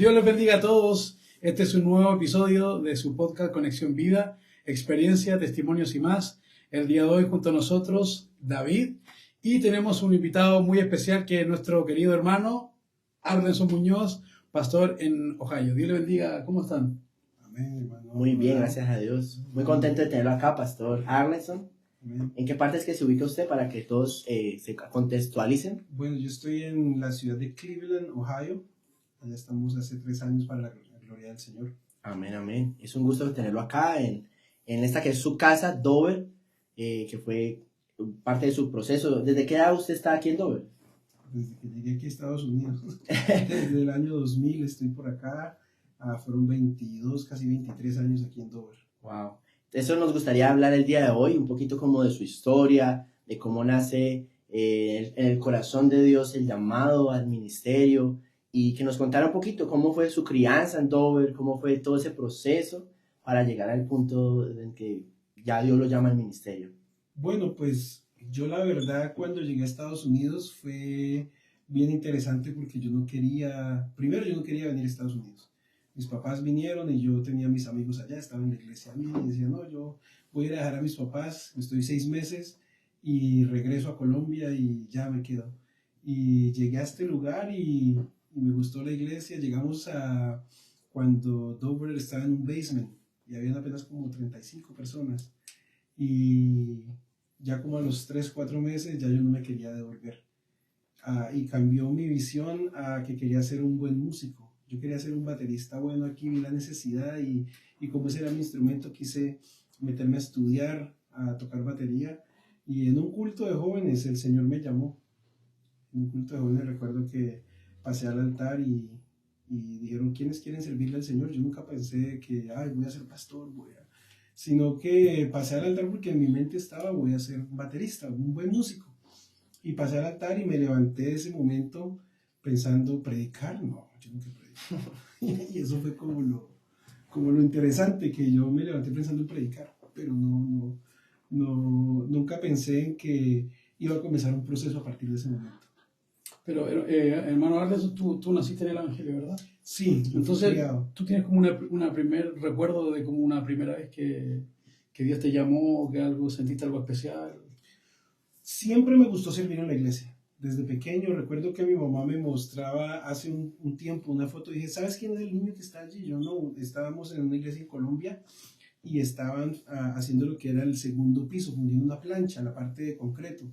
Dios les bendiga a todos. Este es un nuevo episodio de su podcast Conexión Vida, experiencia, testimonios y más. El día de hoy junto a nosotros, David, y tenemos un invitado muy especial que es nuestro querido hermano, Arlenson Muñoz, pastor en Ohio. Dios les bendiga. ¿Cómo están? Amén, hermano. Muy bien, gracias a Dios. Muy contento de tenerlo acá, Pastor Arlenson. Amén. ¿En qué parte es que se ubica usted para que todos se contextualicen? Bueno, yo estoy en la ciudad de Cleveland, Ohio. Allá estamos hace 3 años para la gloria del Señor. Amén, amén. Es un gusto tenerlo acá en esta que es su casa, Dover, que fue parte de su proceso. ¿Desde qué edad usted está aquí en Dover? Desde que llegué aquí a Estados Unidos. Desde el año 2000 estoy por acá. Fueron 22, casi 23 años aquí en Dover. Wow. Eso nos gustaría hablar el día de hoy, un poquito como de su historia, de cómo nace en el corazón de Dios el llamado al ministerio, y que nos contara un poquito cómo fue su crianza en Dover, cómo fue todo ese proceso para llegar al punto en que ya Dios lo llama al ministerio. Bueno, pues yo la verdad cuando llegué a Estados Unidos fue bien interesante porque primero yo no quería venir a Estados Unidos. Mis papás vinieron y yo tenía mis amigos allá, estaba en la iglesia y decía, no, yo voy a ir a dejar a mis papás, estoy 6 meses y regreso a Colombia y ya me quedo. Y llegué a este lugar y me gustó la iglesia. Llegamos a cuando Dover estaba en un basement y habían apenas como 35 personas. Y ya como a los 3, 4 meses ya yo no me quería devolver. Y cambió mi visión a que quería ser un buen músico. Yo quería ser un baterista bueno, aquí vi la necesidad y como ese era mi instrumento quise meterme a estudiar, a tocar batería. Y en un culto de jóvenes el Señor me llamó. En un culto de jóvenes recuerdo que pasé al altar y dijeron, ¿quiénes quieren servirle al Señor? Yo nunca pensé que, voy a ser pastor, sino que pasé al altar porque en mi mente estaba, voy a ser un baterista, un buen músico. Y pasé al altar y me levanté de ese momento pensando, ¿predicar? No, yo nunca predico. Y eso fue como lo interesante, que yo me levanté pensando en predicar, pero nunca pensé en que iba a comenzar un proceso a partir de ese momento. Pero, hermano Arlenson, tú naciste en el Evangelio, ¿verdad? Sí. Entonces, tú tienes como una primer recuerdo de como una primera vez que Dios te llamó, que sentiste algo especial. Siempre me gustó servir en la iglesia. Desde pequeño recuerdo que mi mamá me mostraba hace un tiempo una foto y dije, ¿sabes quién es el niño que está allí? Yo no, estábamos en una iglesia en Colombia y estaban haciendo lo que era el segundo piso, fundiendo una plancha, la parte de concreto.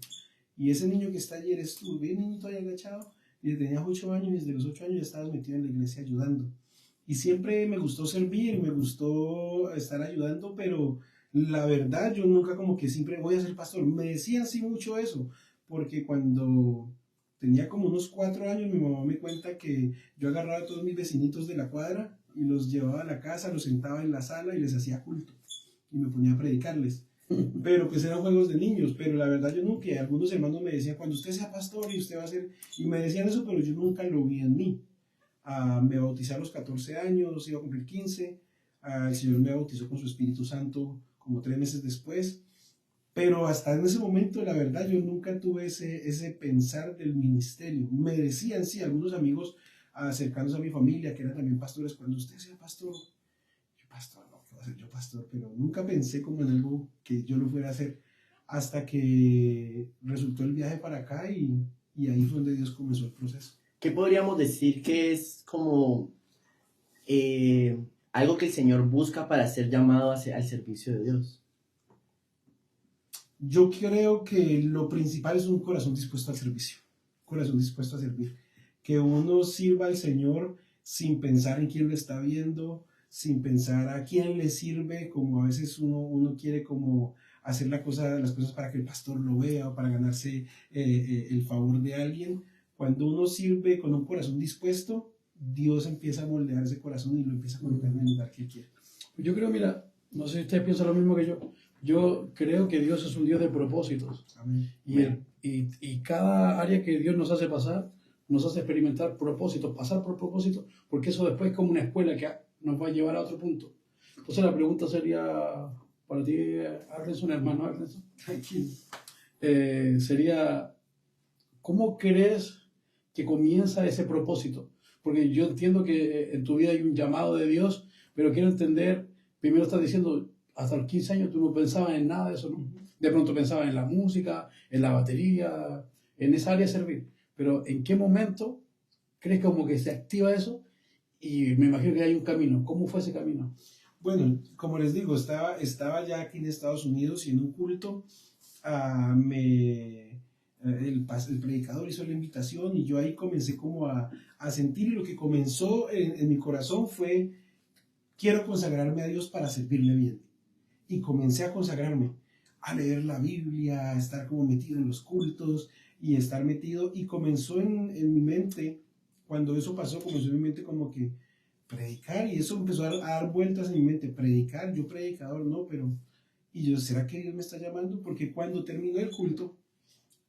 Y ese niño que está allí eres tú, bien niñito ahí agachado, y tenías 8 años y desde los 8 años ya estabas metido en la iglesia ayudando. Y siempre me gustó servir, me gustó estar ayudando, pero la verdad yo nunca como que siempre voy a ser pastor. Me decían sí mucho eso, porque cuando tenía como unos 4 años mi mamá me cuenta que yo agarraba a todos mis vecinitos de la cuadra y los llevaba a la casa, los sentaba en la sala y les hacía culto y me ponía a predicarles. Pero pues eran juegos de niños, pero la verdad yo nunca, algunos hermanos me decían, cuando usted sea pastor y usted va a ser, y me decían eso, pero yo nunca lo vi en mí. Me bauticé a los 14 años, iba a cumplir 15, el Señor me bautizó con su Espíritu Santo como 3 meses después, pero hasta en ese momento la verdad yo nunca tuve ese pensar del ministerio. Me decían, sí, algunos amigos cercanos a mi familia, que eran también pastores, cuando usted sea pastor, pastor, no, ¿qué voy a hacer yo pastor? Pero nunca pensé como en algo que yo lo fuera a hacer hasta que resultó el viaje para acá y ahí fue donde Dios comenzó el proceso. ¿Qué podríamos decir que es como algo que el Señor busca para ser llamado al servicio de Dios? Yo creo que lo principal es un corazón dispuesto al servicio, corazón dispuesto a servir, que uno sirva al Señor sin pensar en quién lo está viendo, sin pensar a quién le sirve, como a veces uno quiere como hacer las cosas para que el pastor lo vea o para ganarse el favor de alguien. Cuando uno sirve con un corazón dispuesto, Dios empieza a moldear ese corazón y lo empieza a colocar en el lugar que quiere. Yo creo, mira, no sé si ustedes piensan lo mismo que yo creo que Dios es un Dios de propósitos. Amén. Y cada área que Dios nos hace pasar, nos hace experimentar propósitos, pasar por propósitos, porque eso después es como una escuela que nos va a llevar a otro punto. Entonces la pregunta sería para ti, Arlenson, hermano Arlenson, sería, ¿cómo crees que comienza ese propósito? porque yo entiendo que en tu vida hay un llamado de Dios, pero quiero entender, primero estás diciendo, hasta los 15 años tú no pensabas en nada de eso, ¿no? De pronto pensabas en la música, en la batería, en esa área de servir, pero ¿en qué momento crees como que se activa eso? Y me imagino que hay un camino. ¿Cómo fue ese camino? Bueno, como les digo, estaba ya aquí en Estados Unidos y en un culto el predicador hizo la invitación y yo ahí comencé como a sentir, y lo que comenzó en mi corazón fue: quiero consagrarme a Dios para servirle bien. Y comencé a consagrarme, a leer la Biblia, a estar como metido en los cultos y estar metido, y comenzó en mi mente, cuando eso pasó, comenzó en mi mente como que predicar, y eso empezó a dar vueltas en mi mente: predicar, yo predicador, no, pero, y yo, ¿será que Dios me está llamando? Porque cuando terminó el culto,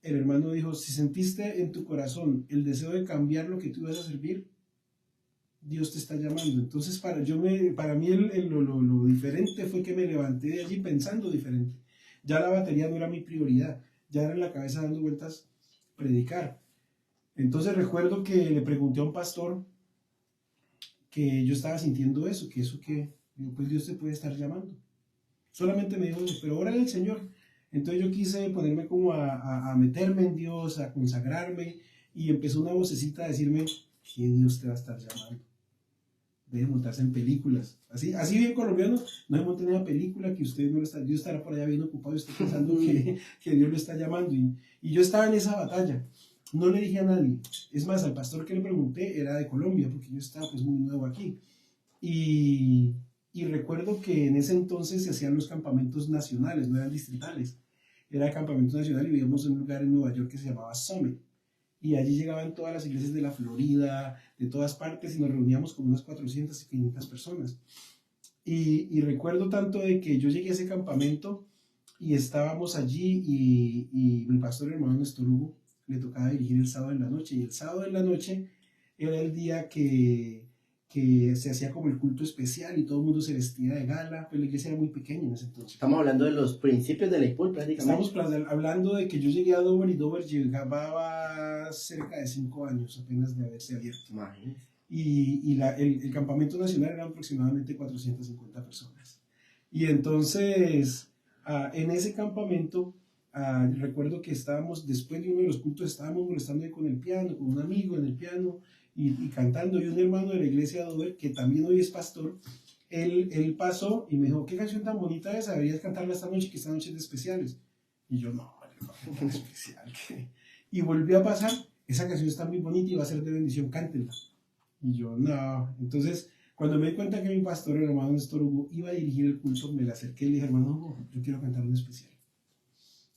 el hermano dijo: si sentiste en tu corazón el deseo de cambiar lo que tú ibas a servir, Dios te está llamando. Entonces para mí lo diferente fue que me levanté de allí pensando diferente. Ya la batería no era mi prioridad, ya era en la cabeza dando vueltas predicar. Entonces recuerdo que le pregunté a un pastor que yo estaba sintiendo eso, que pues Dios te puede estar llamando. Solamente me dijo eso, pero órale al Señor. Entonces yo quise ponerme como a meterme en Dios, a consagrarme, y empezó una vocecita a decirme que Dios te va a estar llamando. Deje de montarse en películas. Así bien colombiano, no se monte en una película que usted no lo está, Dios estará por allá bien ocupado y usted pensando que Dios lo está llamando. Y yo estaba en esa batalla. No le dije a nadie. Es más, al pastor que le pregunté era de Colombia, porque yo estaba pues muy nuevo aquí. Y recuerdo que en ese entonces se hacían los campamentos nacionales, no eran distritales. Era campamento nacional y vivíamos en un lugar en Nueva York que se llamaba Summit. Y allí llegaban todas las iglesias de la Florida, de todas partes, y nos reuníamos con unas 400 y 500 personas. Y recuerdo tanto de que yo llegué a ese campamento y estábamos allí, y mi pastor hermano Néstor Hugo le tocaba dirigir el sábado en la noche, y el sábado en la noche era el día que se hacía como el culto especial y todo el mundo se vestía de gala, pues la iglesia era muy pequeña en ese entonces. Estamos hablando de los principios de la IPUL prácticamente. Estamos hablando de que yo llegué a Dover, y Dover llevaba cerca de 5 años apenas de haberse abierto. Imagínese. Y el campamento nacional eran aproximadamente 450 personas. Y entonces, en ese campamento, recuerdo que estábamos, después de uno de los cultos, estábamos molestando ahí con el piano, con un amigo en el piano, y cantando, y un hermano de la iglesia de Dover, que también hoy es pastor, él pasó y me dijo: ¿qué canción tan bonita es? Deberías cantarla esta noche, que esta noche es de especiales. Y yo: no, tan especial. Y volvió a pasar: esa canción está muy bonita y va a ser de bendición, cántela. Y yo: no. Entonces, cuando me di cuenta que mi pastor, el hermano Néstor Hugo, iba a dirigir el culto, me le acerqué y le dije: hermano Hugo, yo quiero cantar un especial.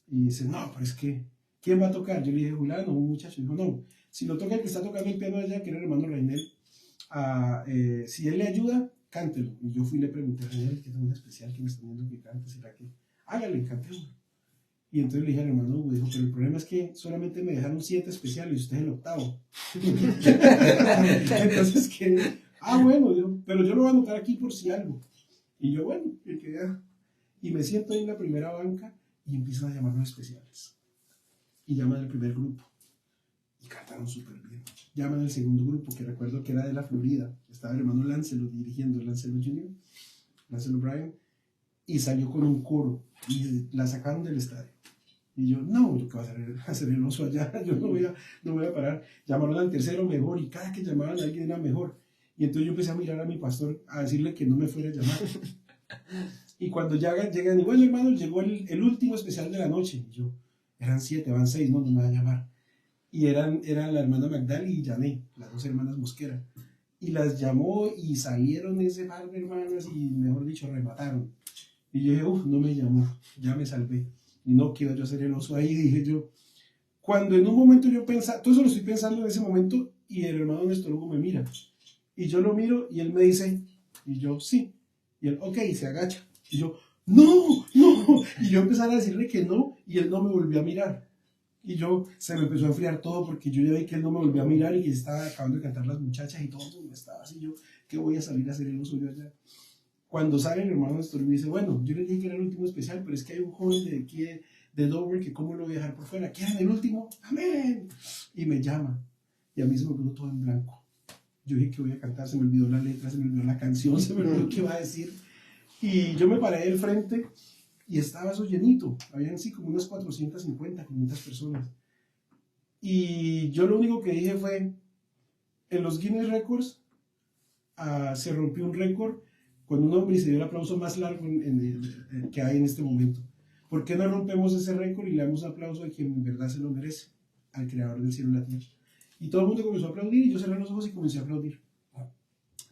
Y dice: no, pero es que, ¿quién va a tocar? Yo le dije: Julano, un muchacho. Dijo: no, si lo toca el que está tocando el piano allá, que era el hermano Reinel, si él le ayuda, cántelo. Y yo fui y le pregunté: Reinel, que es un especial que me están viendo que cante, ¿será que? Hágale, cántelo. Y entonces le dije al hermano Hugo, dijo: pero el problema es que solamente me dejaron 7 especiales y usted es el 8º. Entonces bueno, pero yo lo voy a anotar aquí por si algo. Y yo, bueno, y me siento ahí en la primera banca y empiezan a llamar los especiales. Y llaman al primer grupo. Y cantaron súper bien. Llaman al segundo grupo, que recuerdo que era de la Florida. Estaba el hermano Lancelo dirigiendo, Lancelo Jr., Lancelo Bryan, y salió con un coro y la sacaron del estadio. Y yo: no, yo qué voy a hacer el oso allá, yo no voy a parar. Llamaron al tercero mejor, y cada que llamaban a alguien era mejor. Y entonces yo empecé a mirar a mi pastor, a decirle que no me fuera a llamar. Y cuando llegan, y bueno, hermano, llegó el último especial de la noche. Y yo: eran 7, van 6, no me van a llamar. Y eran la hermana Magdali y Jané, las 2 hermanas Mosquera. Y las llamó y salieron ese par de hermanas y, mejor dicho, remataron. Y yo dije: no me llamó, ya me salvé. Y no quiero yo hacer el oso ahí, dije yo. Cuando en un momento yo pensaba, todo eso lo estoy pensando en ese momento, y el hermano Néstor Hugo me mira. Y yo lo miro y él me dice, y yo: sí. Y él: ok, y se agacha. Y yo: no. Y yo empecé a decirle que no, y él no me volvió a mirar. Y se me empezó a enfriar todo, porque yo ya vi que él no me volvió a mirar y que estaba acabando de cantar las muchachas y todo, me estaba así, yo, ¿qué voy a salir a hacer el oso yo allá? Cuando sale el hermano Néstor me dice: bueno, yo le dije que era el último especial, pero es que hay un joven de aquí de Dover que cómo lo voy a dejar por fuera. ¿Quieren el último? ¡Amén! Y me llama. Y a mí se me puso todo en blanco. Yo dije que voy a cantar, se me olvidó la letra, se me olvidó la canción, se me olvidó qué iba a decir. Y yo me paré del frente y estaba eso llenito. Habían sí como unas 450, 500 personas. Y yo lo único que dije fue, en los Guinness Records se rompió un récord con un hombre y se dio el aplauso más largo que hay en este momento. ¿Por qué no rompemos ese récord y le damos un aplauso a quien en verdad se lo merece? Al creador del cielo y la tierra. Y todo el mundo comenzó a aplaudir y yo cerré los ojos y comencé a aplaudir.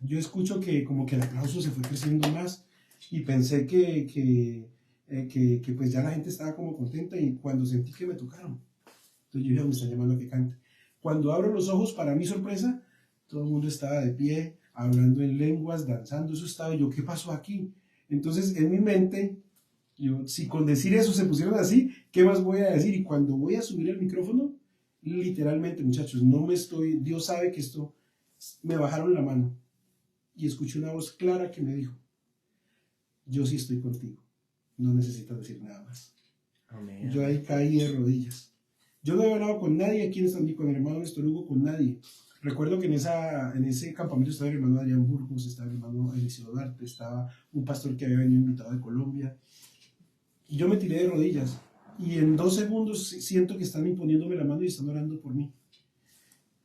Yo escucho que como que el aplauso se fue creciendo más y pensé que pues ya la gente estaba como contenta y cuando sentí que me tocaron. Entonces yo dije, me están llamando a que cante. Cuando abro los ojos, para mi sorpresa, todo el mundo estaba de pie, hablando en lenguas, danzando, eso estaba yo, ¿qué pasó aquí? Entonces en mi mente, yo, si con decir eso se pusieron así, ¿qué más voy a decir? Y cuando voy a subir el micrófono, literalmente, muchachos, Dios sabe que esto, me bajaron la mano y escuché una voz clara que me dijo, yo sí estoy contigo, no necesitas decir nada más. Amén. Yo ahí caí de rodillas. Yo no había hablado con nadie aquí en San Luis, con el hermano Néstor Hugo, con nadie. Recuerdo que en ese campamento estaba el hermano Adrián Burgos, estaba el hermano Eliseo Duarte, estaba un pastor que había venido invitado de Colombia. Y yo me tiré de rodillas. Y en 2 segundos siento que están imponiéndome la mano y están orando por mí.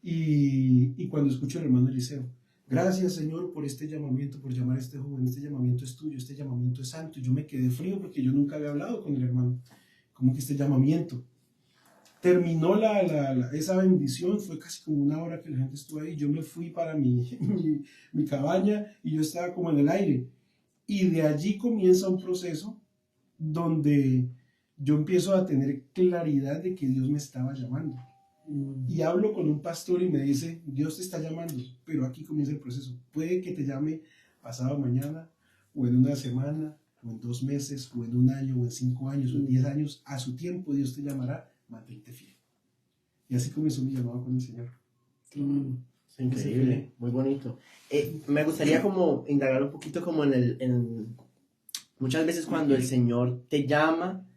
Y cuando escucho al hermano Eliseo, gracias Señor por este llamamiento, por llamar a este joven, este llamamiento es tuyo, este llamamiento es santo. Y yo me quedé frío porque yo nunca había hablado con el hermano. Como que este llamamiento. Terminó esa bendición, fue casi como 1 hora que la gente estuvo ahí. Yo me fui para mi cabaña y yo estaba como en el aire. Y de allí comienza un proceso donde yo empiezo a tener claridad de que Dios me estaba llamando. Y hablo con un pastor y me dice, Dios te está llamando, pero aquí comienza el proceso. Puede que te llame pasado mañana, o en 1 semana, o en 2 meses, o en 1 año, o en 5 años, o en 10 años. A su tiempo Dios te llamará, mantente fiel. Y así comenzó mi llamado con el Señor. Es increíble, muy bonito. Me gustaría como indagar un poquito como muchas veces cuando el Señor te llama,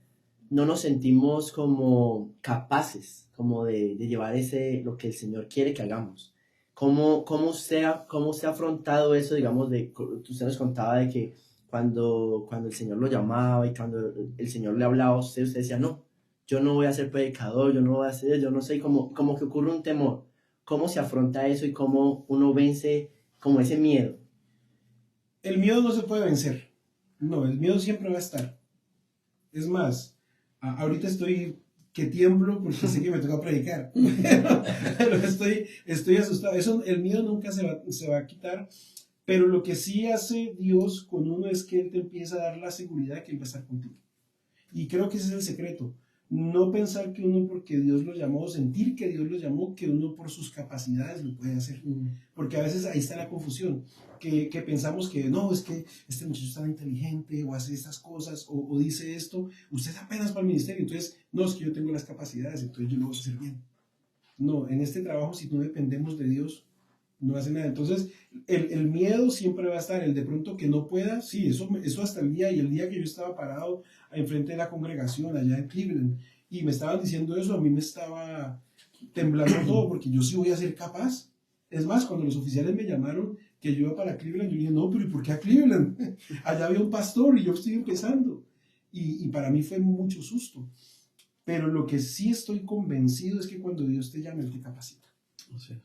no nos sentimos como capaces como de llevar lo que el Señor quiere que hagamos. ¿Cómo usted ha afrontado eso, digamos, usted nos contaba de que cuando el Señor lo llamaba y cuando el Señor le hablaba a usted decía, no, yo no voy a ser predicador, yo no voy a ser, yo no sé, como que ocurre un temor. ¿Cómo se afronta eso y cómo uno vence como ese miedo? El miedo no se puede vencer. No, el miedo siempre va a estar. Es más, ahorita estoy que tiemblo porque sé que me toca predicar. Pero estoy asustado. El miedo nunca se va a quitar. Pero lo que sí hace Dios con uno es que Él te empieza a dar la seguridad de que Él va a estar contigo. Y creo que ese es el secreto. No pensar que uno porque Dios lo llamó, sentir que Dios lo llamó, que uno por sus capacidades lo puede hacer. Porque a veces ahí está la confusión, que pensamos que no, es que este muchacho es tan inteligente o hace estas cosas o dice esto, usted es apenas para el ministerio, entonces no, es que yo tengo las capacidades, entonces yo lo voy a hacer bien. No, en este trabajo si no dependemos de Dios, no hace nada. Entonces el miedo siempre va a estar, el de pronto que no pueda, sí, eso hasta el día que yo estaba parado enfrente de la congregación allá en Cleveland y me estaban diciendo eso, a mí me estaba temblando todo porque yo sí voy a ser capaz. Es más, cuando los oficiales me llamaron que yo iba para Cleveland, yo dije, no, pero ¿y por qué a Cleveland? Allá había un pastor y yo estoy empezando. Y para mí fue mucho susto. Pero lo que sí estoy convencido es que cuando Dios te llama, Él te capacita. O sea,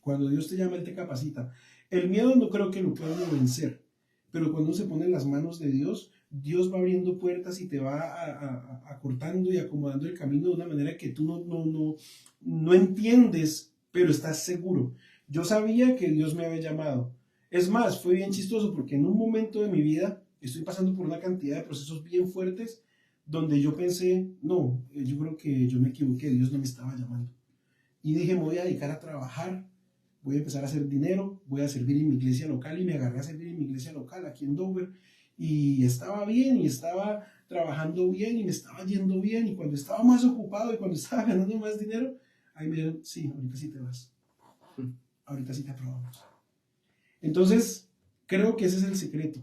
Cuando Dios te llama, Él te capacita. El miedo no creo que lo pueda uno vencer, pero cuando uno se pone en las manos de Dios, Dios va abriendo puertas y te va acortando y acomodando el camino de una manera que tú no entiendes, pero estás seguro. Yo sabía que Dios me había llamado. Es más, fue bien chistoso porque en un momento de mi vida estoy pasando por una cantidad de procesos bien fuertes donde yo pensé, no, yo creo que yo me equivoqué, Dios no me estaba llamando. Y dije, me voy a dedicar a trabajar, voy a empezar a hacer dinero, voy a servir en mi iglesia local y me agarré a servir en mi iglesia local aquí en Dover y estaba bien y estaba trabajando bien y me estaba yendo bien y cuando estaba más ocupado y cuando estaba ganando más dinero, ahí me dijeron, sí, ahorita sí te vas, ahorita sí te aprobamos. Entonces, creo que ese es el secreto,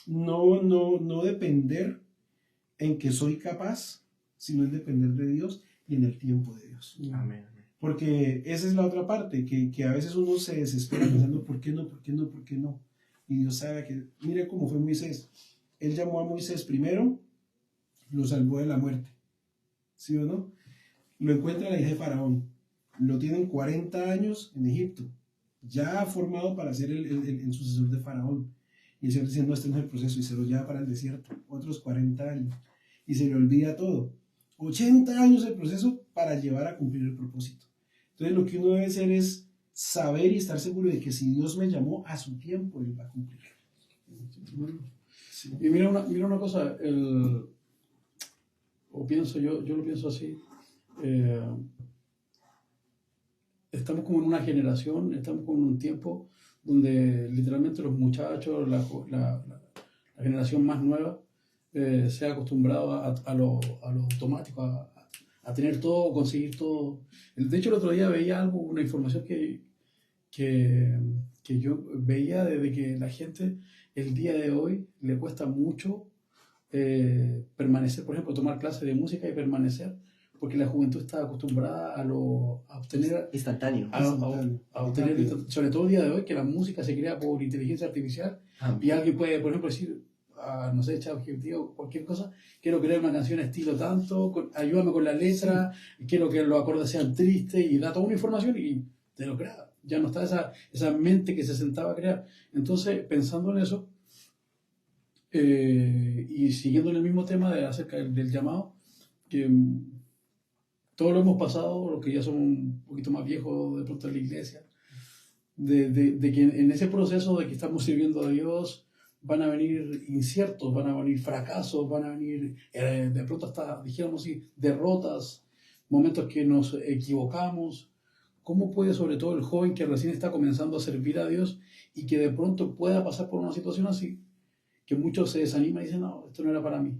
no depender en que soy capaz, sino en depender de Dios y en el tiempo de Dios. Amén. Porque esa es la otra parte, que a veces uno se desespera pensando, ¿por qué no? ¿Por qué no? ¿Por qué no? Y Dios sabe que, mire cómo fue Moisés. Él llamó a Moisés primero, lo salvó de la muerte, ¿sí o no? Lo encuentra la hija de Faraón, lo tienen 40 años en Egipto, ya formado para ser el sucesor de Faraón. Y el Señor dice, no, este no es el proceso, y se lo lleva para el desierto, otros 40 años, y se le olvida todo. 80 años el proceso para llevar a cumplir el propósito. Entonces lo que uno debe hacer es saber y estar seguro de que si Dios me llamó a su tiempo, Él va a cumplir. Sí. Y mira una cosa, o pienso yo lo pienso así, estamos como en una generación, estamos como en un tiempo donde literalmente los muchachos, la generación más nueva, se ha acostumbrado a lo automático, a tener todo, conseguir todo. De hecho, el otro día veía algo, una información que yo veía desde que la gente el día de hoy le cuesta mucho permanecer, por ejemplo, tomar clases de música y permanecer, porque la juventud está acostumbrada a obtener Instantáneo. a obtener, sobre todo el día de hoy, que la música se crea por inteligencia artificial y alguien puede, por ejemplo, decir, no sé, ChatGPT o cualquier cosa, quiero crear una canción estilo tanto, ayúdame con la letra, quiero que los acordes sean tristes y da toda una información y te lo crea. Ya no está esa mente que se sentaba a crear. Entonces, pensando en eso, y siguiendo en el mismo tema acerca del llamado, que todos lo hemos pasado, los que ya son un poquito más viejos de pronto en la iglesia, de que en ese proceso de que estamos sirviendo a Dios van a venir inciertos, van a venir fracasos, van a venir de pronto hasta, dijéramos así, derrotas, momentos que nos equivocamos. ¿Cómo puede sobre todo el joven que recién está comenzando a servir a Dios y que de pronto pueda pasar por una situación así, que muchos se desaniman y dicen, no, esto no era para mí?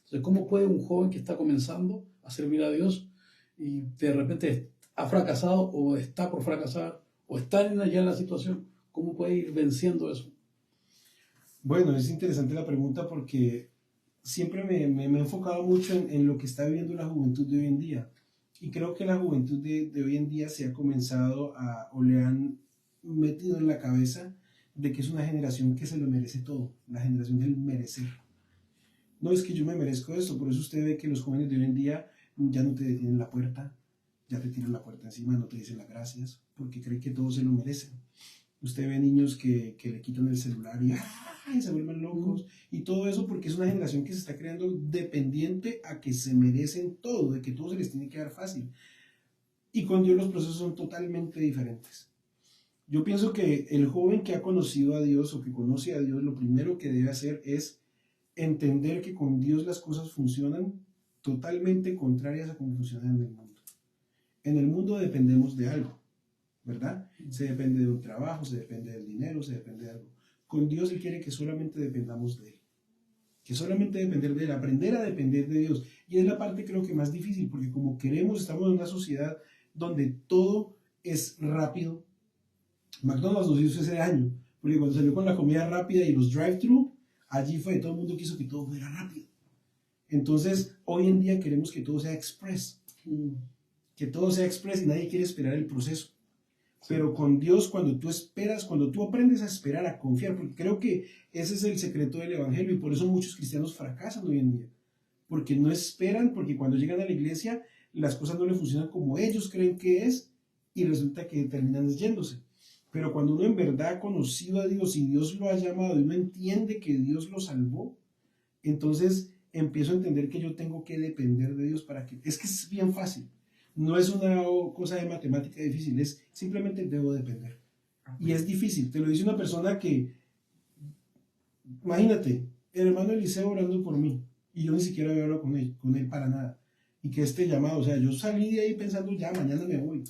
Entonces, ¿cómo puede un joven que está comenzando a servir a Dios y de repente ha fracasado o está por fracasar o está ya en la situación, cómo puede ir venciendo eso? Bueno, es interesante la pregunta porque siempre me he enfocado mucho en lo que está viviendo la juventud de hoy en día. Y creo que la juventud de hoy en día se ha comenzado o le han metido en la cabeza de que es una generación que se lo merece todo, la generación del merecer. No es que yo me merezco esto, por eso usted ve que los jóvenes de hoy en día ya no te detienen la puerta, ya te tiran la puerta encima, no te dicen las gracias, porque creen que todos se lo merecen. Usted ve niños que le quitan el celular y se vuelven locos, y todo eso porque es una generación que se está creando dependiente a que se merecen todo, de que todo se les tiene que dar fácil. Y con Dios los procesos son totalmente diferentes. Yo pienso que el joven que ha conocido a Dios o que conoce a Dios, lo primero que debe hacer es entender que con Dios las cosas funcionan totalmente contrarias a cómo funcionan en el mundo. En el mundo dependemos de algo, ¿verdad? Se depende de un trabajo, se depende del dinero, se depende de algo. Con Dios Él quiere que solamente dependamos de Él. Que solamente depender de Él, aprender a depender de Dios. Y es la parte creo que más difícil, porque como queremos, estamos en una sociedad donde todo es rápido. McDonald's nos hizo ese daño, porque cuando salió con la comida rápida y los drive-thru, allí fue, todo el mundo quiso que todo fuera rápido. Entonces, hoy en día queremos que todo sea express. Que todo sea express y nadie quiere esperar el proceso. Pero con Dios, cuando tú esperas, cuando tú aprendes a esperar, a confiar, porque creo que ese es el secreto del Evangelio y por eso muchos cristianos fracasan hoy en día. Porque no esperan, porque cuando llegan a la iglesia las cosas no le funcionan como ellos creen que es y resulta que terminan yéndose. Pero cuando uno en verdad ha conocido a Dios y Dios lo ha llamado y uno entiende que Dios lo salvó, entonces empiezo a entender que yo tengo que depender de Dios para que... Es que es bien fácil. No es una cosa de matemática difícil, es simplemente debo depender. Y es difícil, te lo dice una persona que, imagínate, el hermano Eliseo orando por mí, y yo ni siquiera había hablado con él para nada. Y que este llamado, o sea, yo salí de ahí pensando, ya, mañana me voy.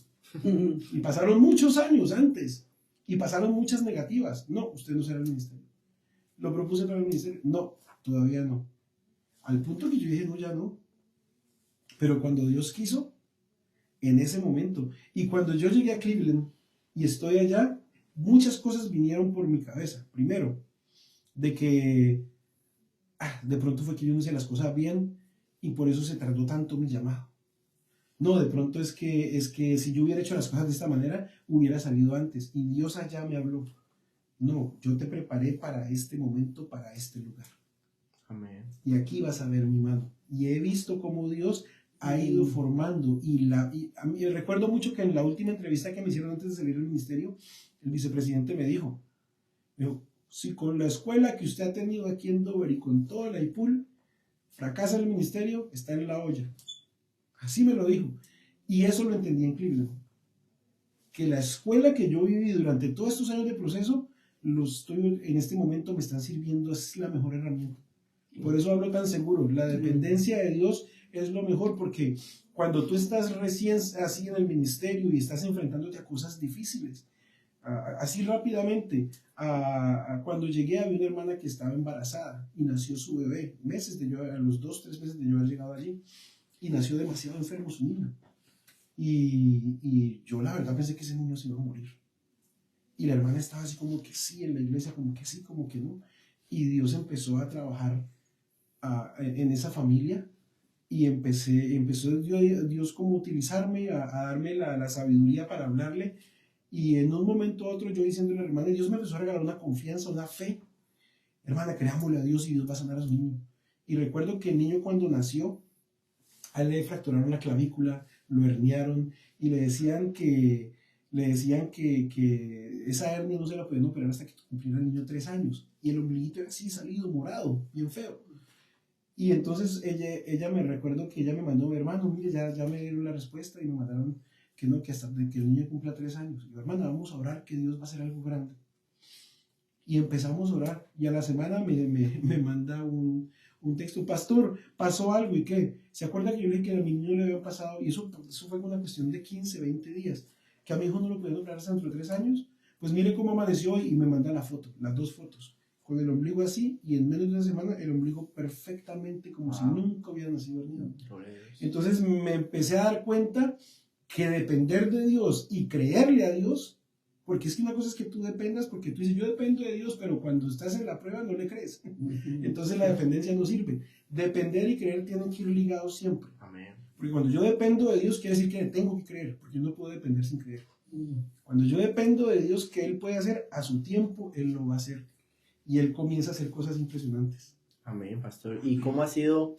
Y pasaron muchos años antes, y pasaron muchas negativas. No, usted no será el ministerio. Lo propuse para el ministerio. No, todavía no. Al punto que yo dije, no, ya no. Pero cuando Dios quiso, en ese momento. Y cuando yo llegué a Cleveland y estoy allá, muchas cosas vinieron por mi cabeza. Primero, de que de pronto fue que yo no hice las cosas bien y por eso se tardó tanto mi llamado. No, de pronto es que si yo hubiera hecho las cosas de esta manera, hubiera salido antes. Y Dios allá me habló. No, yo te preparé para este momento, para este lugar. Amén. Y aquí vas a ver mi mano. Y he visto cómo Dios ha ido formando. A mí, recuerdo mucho que en la última entrevista que me hicieron antes de salir del ministerio, el vicepresidente me dijo, si con la escuela que usted ha tenido aquí en Dover y con toda la IPUL, fracasa el ministerio, está en la olla. Así me lo dijo. Y eso lo entendí en Cleveland. Que la escuela que yo viví durante todos estos años de proceso, en este momento me están sirviendo, es la mejor herramienta. Por eso hablo tan seguro. La dependencia de Dios es lo mejor, porque cuando tú estás recién así en el ministerio y estás enfrentándote a cosas difíciles, así rápidamente, cuando llegué había una hermana que estaba embarazada y nació su bebé, a los 2, 3 meses de yo haber llegado allí, y nació demasiado enfermo su niño. Y yo la verdad pensé que ese niño se iba a morir. Y la hermana estaba así como que sí, en la iglesia como que sí, como que no. Y Dios empezó a trabajar en esa familia y empezó Dios como a utilizarme, a darme la sabiduría para hablarle. Y en un momento a otro yo diciéndole a la hermana, Dios me empezó a regalar una confianza, una fe. Hermana, creámosle a Dios y Dios va a sanar a su niño. Y recuerdo que el niño cuando nació, a él le fracturaron la clavícula, lo herniaron y le decían que esa hernia no se la podían operar hasta que cumpliera el niño 3 años. Y el ombliguito era así salido, morado, bien feo. Y entonces ella me recuerdo que ella me mandó, hermano, mire, ya me dieron la respuesta y me mandaron que no, que hasta que el niño cumpla 3 años. Y yo, hermana, vamos a orar que Dios va a hacer algo grande. Y empezamos a orar. Y a la semana me manda un texto, pastor, pasó algo. ¿Y qué? ¿Se acuerda que yo le dije que a mi niño le había pasado? Y eso fue una cuestión de 15, 20 días. Que a mi hijo no lo pudieron operar hasta dentro de 3 años. Pues mire cómo amaneció hoy y me manda la foto, las 2 fotos. Con el ombligo así y en menos de una semana el ombligo perfectamente como si nunca hubiera nacido el niño. Entonces me empecé a dar cuenta que depender de Dios y creerle a Dios, porque es que una cosa es que tú dependas, porque tú dices yo dependo de Dios, pero cuando estás en la prueba no le crees. Entonces la dependencia no sirve. Depender y creer tienen que ir ligados siempre. Amén. Porque cuando yo dependo de Dios quiere decir que le tengo que creer, porque yo no puedo depender sin creer. Cuando yo dependo de Dios que Él puede hacer a su tiempo, Él lo va a hacer. Y Él comienza a hacer cosas impresionantes. Amén, pastor. ¿Y cómo ha sido,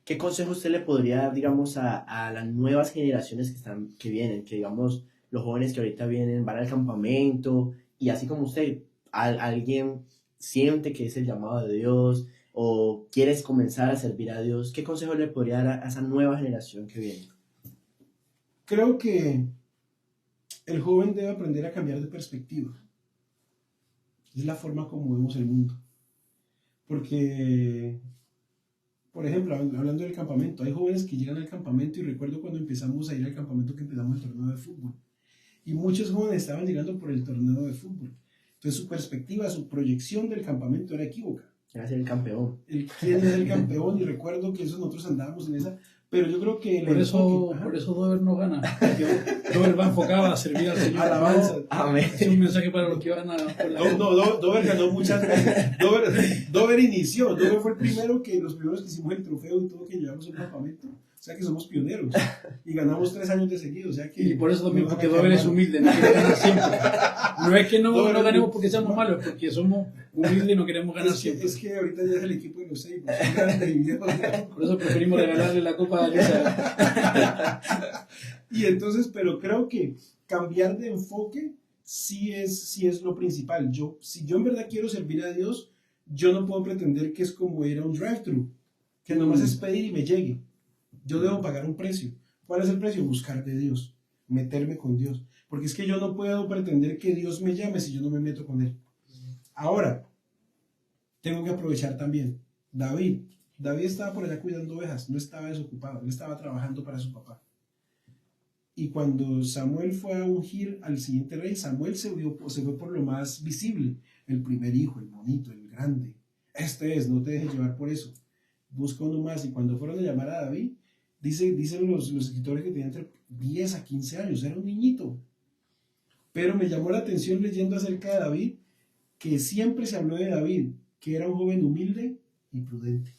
qué consejo usted le podría dar, digamos, a las nuevas generaciones que vienen, que digamos, los jóvenes que ahorita vienen, van al campamento, y así como usted, alguien siente que es el llamado de Dios, o quieres comenzar a servir a Dios, ¿qué consejo le podría dar a esa nueva generación que viene? Creo que el joven debe aprender a cambiar de perspectiva. Es la forma como vemos el mundo. Porque, por ejemplo, hablando del campamento, hay jóvenes que llegan al campamento y recuerdo cuando empezamos a ir al campamento que empezamos el torneo de fútbol. Y muchos jóvenes estaban llegando por el torneo de fútbol. Entonces su perspectiva, su proyección del campamento era equívoca. Era ser el campeón. ¿Quién es el campeón? Y recuerdo que eso nosotros andábamos en esa. Pero yo creo que... Por eso Dover no gana. Dover va enfocado a servir al Señor. Alabanza. Amén. Es un mensaje para los que van a... Dover ganó muchas veces. Dover inició. Dover fue los primeros que hicimos el trofeo y todo que llevamos al campamento. O sea que somos pioneros. Y ganamos 3 años de seguido. O sea que y por eso también, porque Dover es humilde, no quiere ganar siempre. No es que no ganemos porque seamos malos, es porque somos humildes y no queremos ganar siempre. Es que ahorita ya es el equipo de los 6. Por eso preferimos regalarle la copa a Elisa. Y entonces, pero creo que cambiar de enfoque sí es lo principal. Si yo en verdad quiero servir a Dios, yo no puedo pretender que es como ir a un drive-thru, que nomás es pedir y me llegue. Yo debo pagar un precio. ¿Cuál es el precio? Buscar de Dios, meterme con Dios. Porque es que yo no puedo pretender que Dios me llame si yo no me meto con Él. Ahora, tengo que aprovechar también. David estaba por allá cuidando ovejas, no estaba desocupado, él estaba trabajando para su papá. Y cuando Samuel fue a ungir al siguiente rey, Samuel se fue por lo más visible, el primer hijo, el bonito, el grande. No te dejes llevar por eso. Busca uno más. Y cuando fueron a llamar a David, dicen los escritores que tenía entre 10 a 15 años, era un niñito. Pero me llamó la atención leyendo acerca de David, que siempre se habló de David, que era un joven humilde y prudente.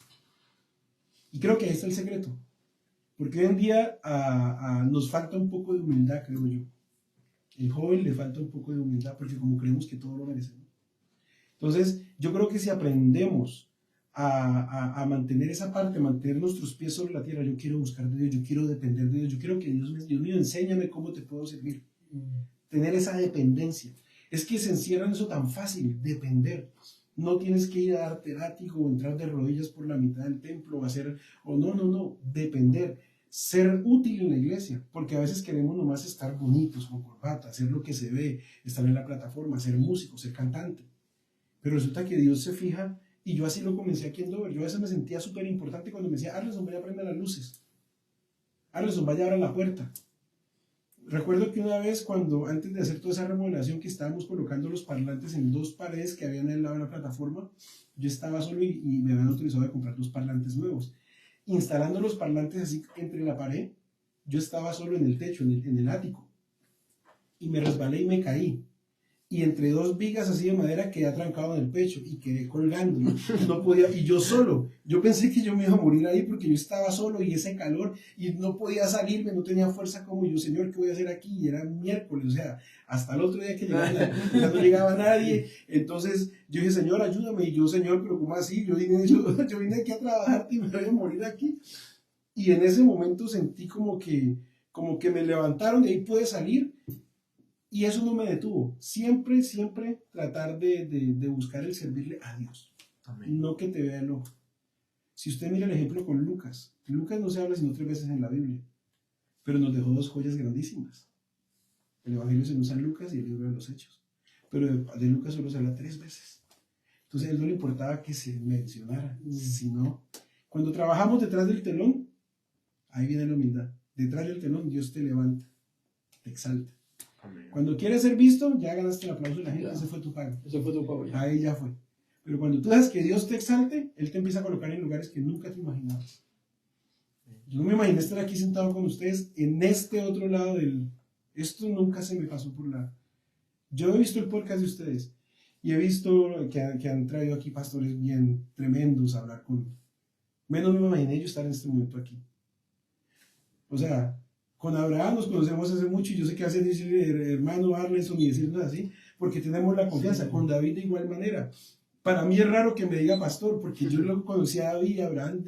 Y creo que ahí está el secreto. Porque hoy en día nos falta un poco de humildad, creo yo. El joven le falta un poco de humildad porque como creemos que todo lo merecemos. Entonces, yo creo que si aprendemos a mantener esa parte, mantener nuestros pies sobre la tierra, yo quiero buscar de Dios, yo quiero depender de Dios, yo quiero que Dios mío, enséñame cómo te puedo servir. Tener esa dependencia. Es que se encierra en eso tan fácil, depender. No tienes que ir a darte látigo o entrar de rodillas por la mitad del templo no, depender. Ser útil en la iglesia, porque a veces queremos nomás estar bonitos con corbata, hacer lo que se ve, estar en la plataforma, ser músico, ser cantante. Pero resulta que Dios se fija, y yo así lo comencé aquí en Dover. Yo a veces me sentía súper importante cuando me decía, Arleson, vaya a prender las luces. Arleson, vaya a abrir la puerta. Recuerdo que una vez antes de hacer toda esa remodelación que estábamos colocando los parlantes en 2 paredes que habían al lado de la plataforma, yo estaba solo y me habían autorizado a comprar 2 parlantes nuevos. Instalando los parlantes así entre la pared, yo estaba solo en el techo, en el ático, y me resbalé y me caí. Y entre 2 vigas así de madera quedé atrancado en el pecho y quedé colgando. No podía, y yo solo. Yo pensé que yo me iba a morir ahí porque yo estaba solo y ese calor y no podía salirme, no tenía fuerza como yo, Señor, ¿qué voy a hacer aquí? Y era miércoles, o sea, hasta el otro día que llegaba, ya no llegaba nadie. Entonces yo dije, Señor, ayúdame. Y yo, Señor, pero ¿cómo así? Yo vine aquí a trabajar y me voy a morir aquí. Y en ese momento sentí como que me levantaron, de ahí pude salir. Y eso no me detuvo. Siempre, siempre tratar de buscar el servirle a Dios. Amén. No que te vea el ojo. Si usted mira el ejemplo con Lucas, Lucas no se habla sino 3 veces en la Biblia, pero nos dejó 2 joyas grandísimas. El Evangelio se usa en Lucas y el libro de los Hechos. Pero de Lucas solo se habla 3 veces. Entonces a él no le importaba que se mencionara, sino cuando trabajamos detrás del telón, ahí viene la humildad. Detrás del telón Dios te levanta, te exalta. Amén. Cuando quieres ser visto, ya ganaste el aplauso de la gente, ese fue tu pago. Ese fue tu pago ya. Ahí ya fue. Pero cuando tú dejas que Dios te exalte, Él te empieza a colocar en lugares que nunca te imaginabas. Yo no me imaginé estar aquí sentado con ustedes en este otro lado del... Esto nunca se me pasó por la... Yo he visto el podcast de ustedes y he visto que han traído aquí pastores bien tremendos a hablar con... Menos me imaginé yo estar en este momento aquí. O sea... Con Abraham nos conocemos hace mucho y yo sé que hace decirle hermano Arleson y decirnos así, porque tenemos la confianza. Sí. Con David de igual manera. Para mí es raro que me diga pastor, porque yo lo conocí a David y a Abraham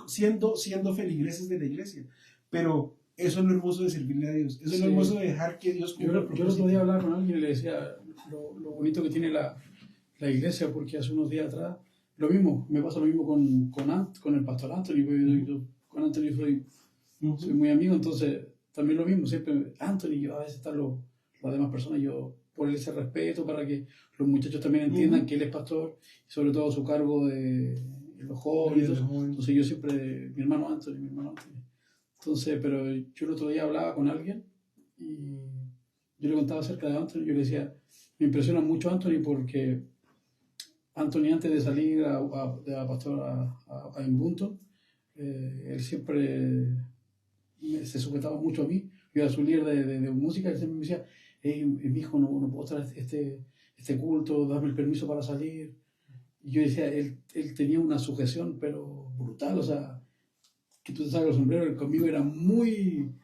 siendo feligreses de la iglesia. Pero eso es lo hermoso de servirle a Dios. Eso es lo hermoso de dejar que Dios cumpla el propósito. Yo el otro día hablaba con alguien y le decía lo bonito que tiene la iglesia, porque hace unos días atrás, lo mismo, me pasa lo mismo con el pastor Anthony. Con Anthony soy muy amigo, entonces también lo mismo, siempre Anthony, yo a veces están las demás personas, yo por ese respeto para que los muchachos también entiendan que él es pastor, y sobre todo su cargo de los jóvenes, entonces yo siempre, mi hermano Anthony. Entonces, pero yo el otro día hablaba con alguien y yo le contaba acerca de Anthony, yo le decía, me impresiona mucho Anthony porque Anthony antes de salir de pastor a Ubuntu, él siempre se sujetaba mucho a mí. Yo era su líder de música, él siempre me decía, hey, mi hijo, no puedo traer este culto, dame el permiso para salir. Y yo decía, él tenía una sujeción, pero brutal, o sea, que tú te sacas el sombrero, él conmigo era muy,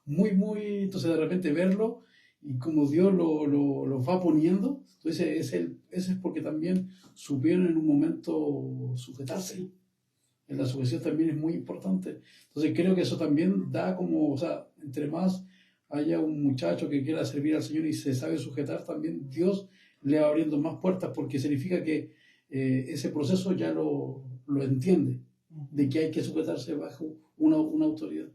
entonces de repente verlo y como Dios lo va poniendo, entonces ese es porque también supieron en un momento sujetarse. La sujeción también es muy importante. Entonces creo que eso también da como, o sea, entre más haya un muchacho que quiera servir al Señor y se sabe sujetar, también Dios le va abriendo más puertas porque significa que ese proceso ya lo entiende, de que hay que sujetarse bajo una autoridad.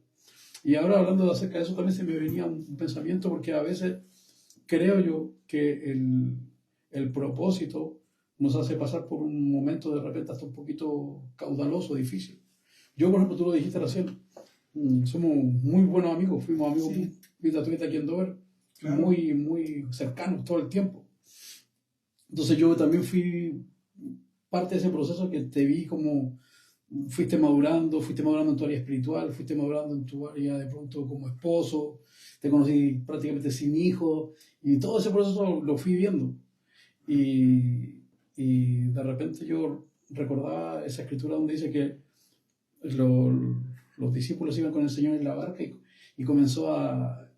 Y ahora hablando acerca de eso también se me venía un pensamiento porque a veces creo yo que el propósito nos hace pasar por un momento de repente hasta un poquito caudaloso, difícil. Yo, por ejemplo, tú lo dijiste recién, somos muy buenos amigos, fuimos amigos muy tatuitas aquí en Dover, claro. muy cercanos todo el tiempo. Entonces yo también fui parte de ese proceso que te vi como fuiste madurando en tu área espiritual, fuiste madurando en tu área de pronto como esposo, te conocí prácticamente sin hijos y todo ese proceso lo fui viendo. Y de repente yo recordaba esa escritura donde dice que los los discípulos iban con el Señor en la barca y comenzó a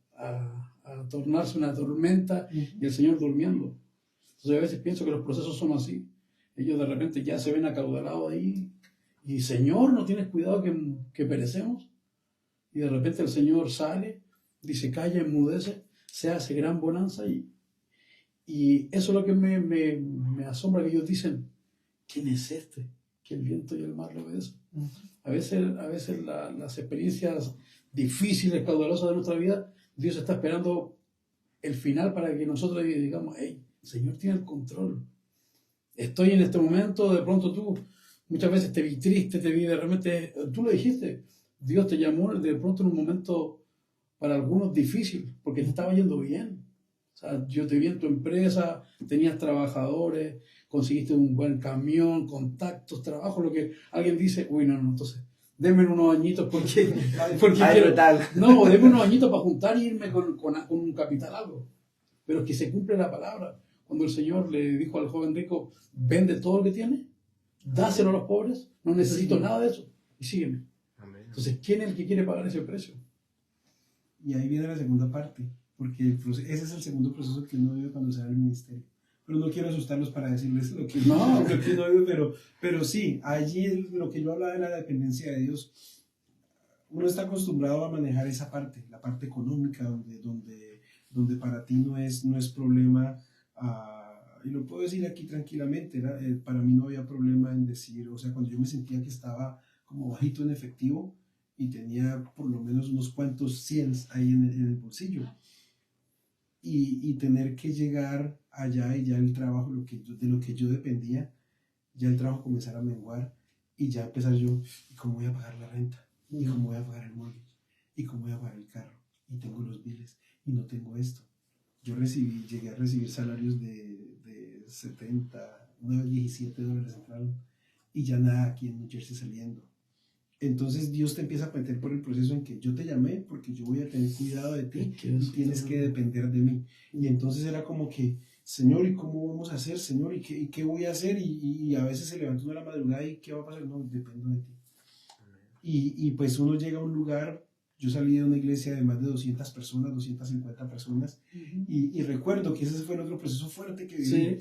tornarse una tormenta y el Señor durmiendo. Entonces a veces pienso que los procesos son así. Ellos de repente ya se ven acaudalados ahí y Señor, ¿no tienes cuidado que perecemos? Y de repente el Señor sale, dice, calla, enmudece, se hace gran bonanza y eso es lo que me asombra, que ellos dicen, ¿quién es este? Que el viento y el mar le obedecen. A veces las experiencias difíciles, caudalosas de nuestra vida, Dios está esperando el final para que nosotros digamos, hey, el Señor tiene el control. Estoy en este momento, de pronto tú, muchas veces te vi triste, te vi de repente, tú lo dijiste, Dios te llamó de pronto en un momento para algunos difícil, porque te estaba yendo bien. O sea, yo te vi en tu empresa, tenías trabajadores, conseguiste un buen camión, contactos, trabajo, lo que alguien dice, uy, no, entonces, denme unos añitos porque quiero, no, denme unos añitos para juntar y irme con un capital algo. Pero es que se cumple la palabra. Cuando el Señor le dijo al joven rico, vende todo lo que tiene, dáselo a los pobres, no necesito nada de eso, y sígueme. Amén. Entonces, ¿quién es el que quiere pagar ese precio? Y ahí viene la segunda parte, porque ese es el segundo proceso que uno vive cuando se va al ministerio. Pero no quiero asustarlos para decirles lo que no vive, pero sí, allí lo que yo hablaba de la dependencia de Dios, uno está acostumbrado a manejar esa parte, la parte económica, donde para ti no es problema, y lo puedo decir aquí tranquilamente, para mí no había problema en decir, o sea, cuando yo me sentía que estaba como bajito en efectivo y tenía por lo menos unos cuantos cients ahí en el bolsillo, y tener que llegar allá y ya el trabajo, de lo que yo dependía, ya el trabajo comenzara a menguar y ya empezar yo, ¿y cómo voy a pagar la renta? ¿Y cómo voy a pagar el mortgage? ¿Y cómo voy a pagar el carro? Y tengo los biles y no tengo esto. Yo llegué a recibir salarios de 70, una vez $17 entraron y ya nada aquí en New Jersey saliendo. Entonces Dios te empieza a meter por el proceso en que yo te llamé porque yo voy a tener cuidado de ti y tienes que depender de mí. Y entonces era como que, Señor, ¿y cómo vamos a hacer, Señor? ¿Y qué voy a hacer? Y a veces se levanta uno a la madrugada y ¿qué va a pasar? No, dependo de ti. Y pues uno llega a un lugar, yo salí de una iglesia de más de 200 personas, 250 personas, y recuerdo que ese fue el otro proceso fuerte que viví. Sí.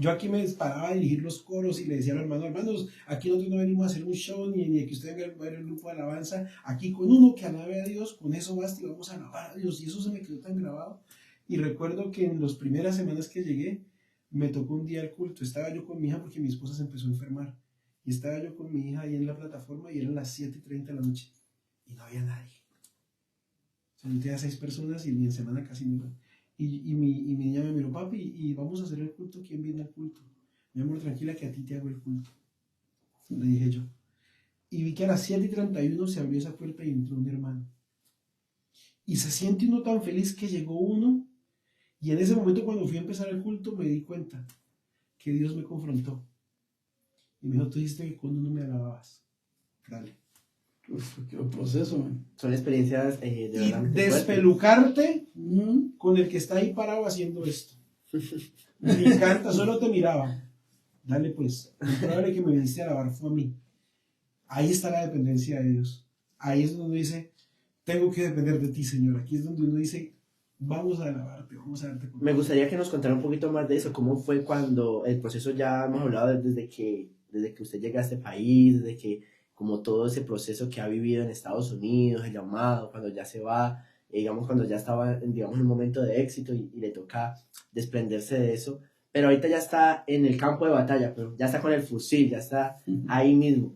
Yo aquí me paraba a dirigir los coros y le decía a los hermanos, aquí nosotros no venimos a hacer un show ni a que ustedes vengan a ver el grupo de alabanza, aquí con uno que alabe a Dios, con eso basta y vamos a alabar a Dios, y eso se me quedó tan grabado. Y recuerdo que en las primeras semanas que llegué, me tocó un día el culto, estaba yo con mi hija porque mi esposa se empezó a enfermar, y estaba yo con mi hija ahí en la plataforma y eran las 7:30 de la noche, y no había nadie. O sea, yo tenía 6 personas y en semana casi no. Y mi niña me miró, papi, y vamos a hacer el culto, ¿quién viene al culto? Mi amor, tranquila que a ti te hago el culto, le dije yo. Y vi que a las 7:31 se abrió esa puerta y entró un hermano. Y se siente uno tan feliz que llegó uno, y en ese momento cuando fui a empezar el culto me di cuenta que Dios me confrontó. Y me dijo, tú dijiste que cuando no me alababas. Dale. Uf, qué proceso, man. Son experiencias de verdad. Y despelucarte con el que está ahí parado haciendo esto. Me encanta, solo te miraba. Dale pues, lo probable que me viniste a alabar fue a mí. Ahí está la dependencia de Dios. Ahí es donde uno dice, tengo que depender de ti, Señor. Aquí es donde uno dice, vamos a alabarte, vamos a darte. Me gustaría que nos contara un poquito más de eso. ¿Cómo fue cuando el proceso, ya hemos hablado desde que usted llega a este país, desde que como todo ese proceso que ha vivido en Estados Unidos, el llamado, cuando ya se va, digamos, cuando ya estaba, digamos, en un momento de éxito y le toca desprenderse de eso, pero ahorita ya está en el campo de batalla, pero ya está con el fusil, ya está ahí mismo.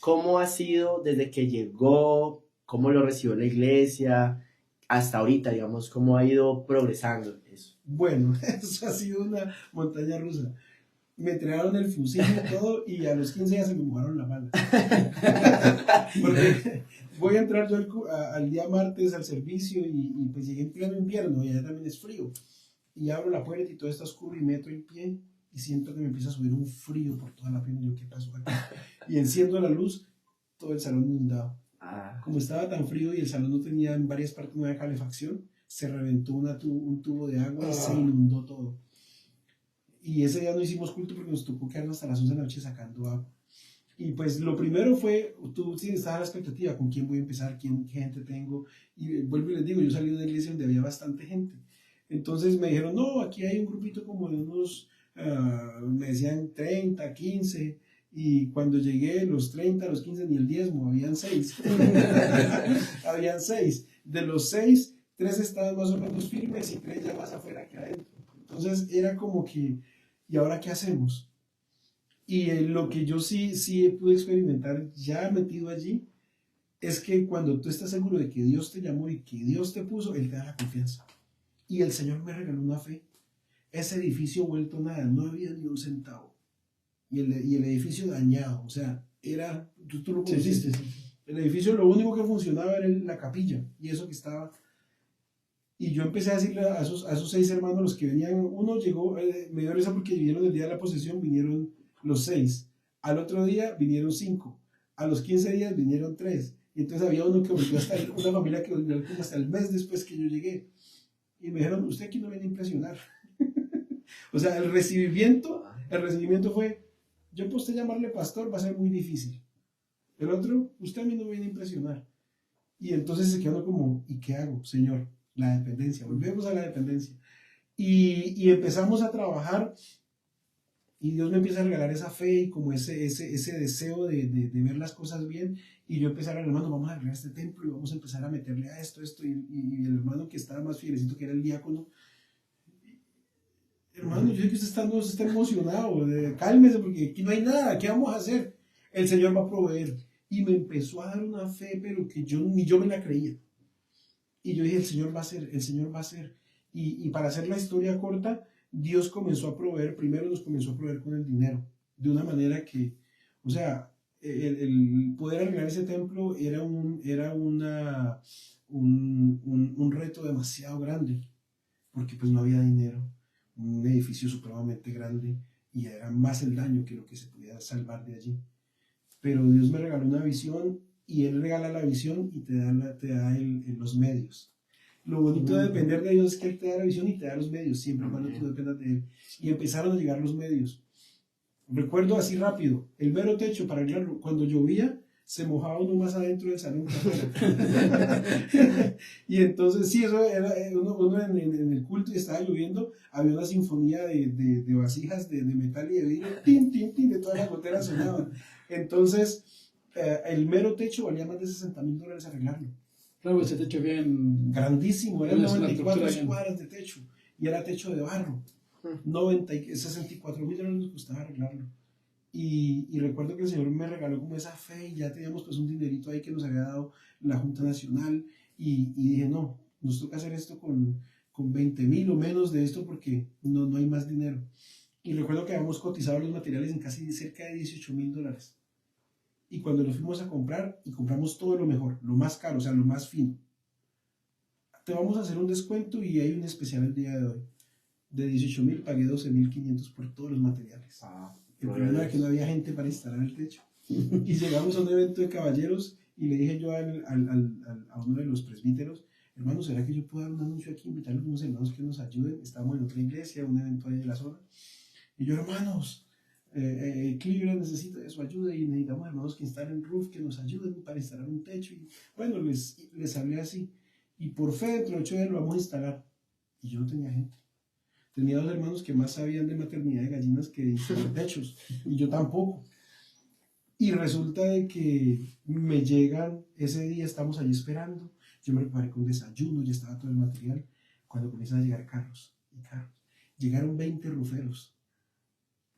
¿Cómo ha sido desde que llegó? ¿Cómo lo recibió la iglesia? Hasta ahorita, digamos, ¿cómo ha ido progresando eso? Bueno, eso ha sido una montaña rusa. Me entregaron el fusil y todo, y a los 15 días se me mojaron la mano. Porque voy a entrar yo al día martes al servicio y pues llegué en pleno invierno y allá también es frío. Y abro la puerta y todo está oscuro y meto el pie y siento que me empieza a subir un frío por toda la pierna. Y yo, ¿qué pasó aquí? Y enciendo la luz, todo el salón inundado. Como estaba tan frío y el salón no tenía, en varias partes no había calefacción, se reventó un tubo de agua y se inundó todo. Y ese día no hicimos culto porque nos tocó quedarnos hasta las 11 de la noche sacando agua. Y pues lo primero fue, tú sí estabas a la expectativa, ¿con quién voy a empezar? ¿Qué gente tengo? Y vuelvo y les digo, yo salí de una iglesia donde había bastante gente. Entonces me dijeron, no, aquí hay un grupito como de unos, me decían 30, 15. Y cuando llegué, los 30, los 15, ni el diezmo, habían 6. Habían 6. De los 6, 3 estaban más o menos firmes y 3 ya más afuera que adentro. Entonces era como que, ¿y ahora qué hacemos? Y lo que yo sí pude experimentar ya metido allí es que cuando tú estás seguro de que Dios te llamó y que Dios te puso, Él te da la confianza. Y el Señor me regaló una fe. Ese edificio vuelto nada, no había ni un centavo. Y el edificio dañado, o sea, era, tú lo conociste. Sí. El edificio lo único que funcionaba era la capilla y eso que estaba. Y yo empecé a decirle a esos 6 hermanos, los que venían, uno llegó, me dio risa porque vinieron el día de la posesión, vinieron los 6. Al otro día vinieron 5. A los 15 días vinieron 3. Y entonces había uno que volvió hasta una familia que volvió como hasta el mes después que yo llegué. Y me dijeron, usted aquí no viene a impresionar. O sea, el recibimiento fue, yo para usted llamarle pastor va a ser muy difícil. El otro, usted a mí no viene a impresionar. Y entonces se quedó como, ¿y qué hago, Señor? La dependencia, volvemos a la dependencia. Y empezamos a trabajar y Dios me empieza a regalar esa fe y como ese deseo de ver las cosas bien. Y yo empecé a decir, hermano, vamos a arreglar este templo y vamos a empezar a meterle a esto. Y el hermano que estaba más fielecito, que era el diácono, hermano, yo sé que usted está emocionado, cálmese porque aquí no hay nada, ¿qué vamos a hacer? El Señor va a proveer. Y me empezó a dar una fe, pero que ni yo me la creía. Y yo dije, el Señor va a hacer, el Señor va a hacer. Y para hacer la historia corta, Dios comenzó a proveer, primero nos comenzó a proveer con el dinero, de una manera que, o sea, el poder arreglar ese templo era un reto demasiado grande, porque pues no había dinero, un edificio supremamente grande, y era más el daño que lo que se podía salvar de allí. Pero Dios me regaló una visión, y Él regala la visión y te da los medios. Lo bonito de depender de Dios es que Él te da la visión y te da los medios, siempre cuando tú dependas de Él. Y empezaron a llegar los medios. Recuerdo así rápido, el mero techo para arreglarlo, cuando llovía, se mojaba uno más adentro del salón que afuera. Y entonces, sí, eso era, uno en el culto y estaba lloviendo, había una sinfonía de vasijas de metal y de vidrio, tin, tin, tin, de todas las goteras sonaban. Entonces, el mero techo valía más de $60,000 arreglarlo. Claro, ese techo bien grandísimo, eran 94 escuadras de techo y era techo de barro. 64,000 nos costaba arreglarlo. Y recuerdo que el Señor me regaló como esa fe y ya teníamos pues un dinerito ahí que nos había dado la Junta Nacional y dije, no, nos toca hacer esto con 20,000 o menos de esto porque no hay más dinero. Y recuerdo que habíamos cotizado los materiales en casi cerca de $18,000. Y cuando los fuimos a comprar, y compramos todo lo mejor, lo más caro, o sea, lo más fino, te vamos a hacer un descuento y hay un especial el día de hoy. De 18,000 pagué 12,500 por todos los materiales. El problema era que no había gente para instalar el techo. Y llegamos a un evento de caballeros y le dije yo a uno de los presbíteros, hermano, ¿será que yo puedo dar un anuncio aquí, invitar a unos hermanos que nos ayuden? Estamos en otra iglesia, un evento ahí de la zona. Y yo, hermanos, Cleveland necesita de su ayuda y necesitamos hermanos que instalen roof, que nos ayuden para instalar un techo. Y bueno, les hablé así. Y por fe, dentro de 8 días lo vamos a instalar. Y yo no tenía gente. Tenía 2 hermanos que más sabían de maternidad de gallinas que de instalar techos. Y yo tampoco. Y resulta de que me llegan, ese día estamos allí esperando. Yo me preparé con desayuno, ya estaba todo el material. Cuando comienzan a llegar carros y carros. Llegaron 20 ruferos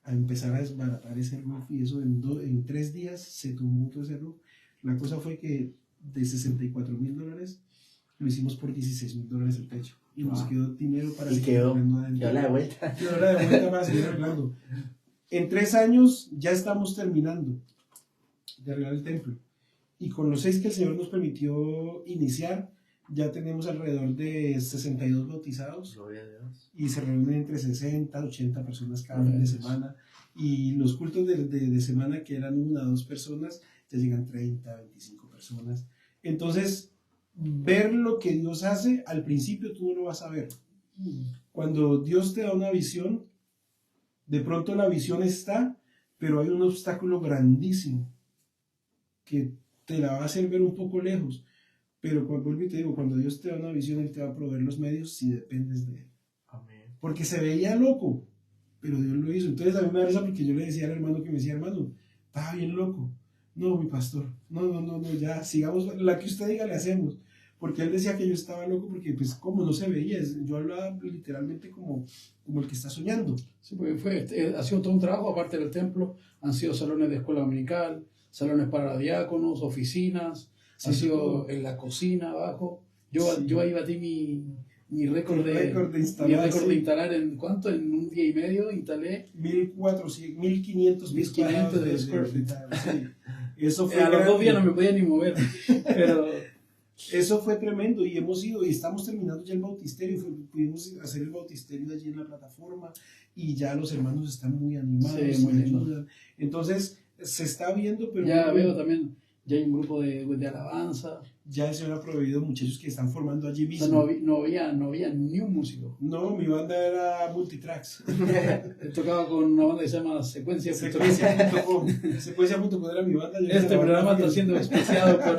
a empezar a desbaratar ese roof y eso en 3 días se tumbó todo ese roof. La cosa fue que de $64,000 lo hicimos por $16,000 el techo y nos quedó dinero para seguir arreglando adentro. Quedó la de vuelta. Quedó la de vuelta para seguir arreglando. En 3 años ya estamos terminando de arreglar el templo y con los 6 que el Señor nos permitió iniciar ya tenemos alrededor de 62 bautizados. Gloria a Dios. Y se reúnen entre 60 80 personas cada fin de semana. Y los cultos de semana, que eran 1 o 2 personas, ya llegan 30, 25 personas. Entonces, ver lo que Dios hace, al principio tú no lo vas a ver. Cuando Dios te da una visión, de pronto la visión está, pero hay un obstáculo grandísimo que te la va a hacer ver un poco lejos, pero cuando vuelvo y te digo, cuando Dios te da una visión, Él te va a proveer los medios si dependes de Él. Amén. Porque se veía loco, pero Dios lo hizo. Entonces a mí me da risa porque yo le decía al hermano que me decía, hermano, estaba bien loco. No, mi pastor, no, ya, sigamos, la que usted diga le hacemos. Porque él decía que yo estaba loco porque, pues, como no se veía, yo hablaba literalmente como el que está soñando. Sí, porque ha sido todo un trabajo, aparte del templo, han sido salones de escuela dominical, salones para diáconos, oficinas, Sí, ha sido todo. en la cocina abajo. Yo, Sí. yo ahí batí mi récord de instalar, récord sí. de instalar en ¿cuánto? En un día y medio instalé 1400, 1500 pies 1500 cuadrados de square feet. sí. Eso fue A los 2 días grande. no me podía ni mover, pero Eso fue tremendo y hemos ido y estamos terminando ya el bautisterio. Pudimos hacer el bautisterio allí en la plataforma y ya los hermanos están muy animados, Sí, muy y lindo. ayudan. Entonces se está viendo, pero ya veo también, ya hay un grupo de alabanza. ya el Señor ha proveído muchachos que están formando allí O mismo. sea, no había ni un músico. No, mi banda era Multitracks. Tocaba con una banda que se llama Secuencia. Secuencia.com. Secuencia.com era mi banda. Yo Este era la programa banda está siendo auspiciado por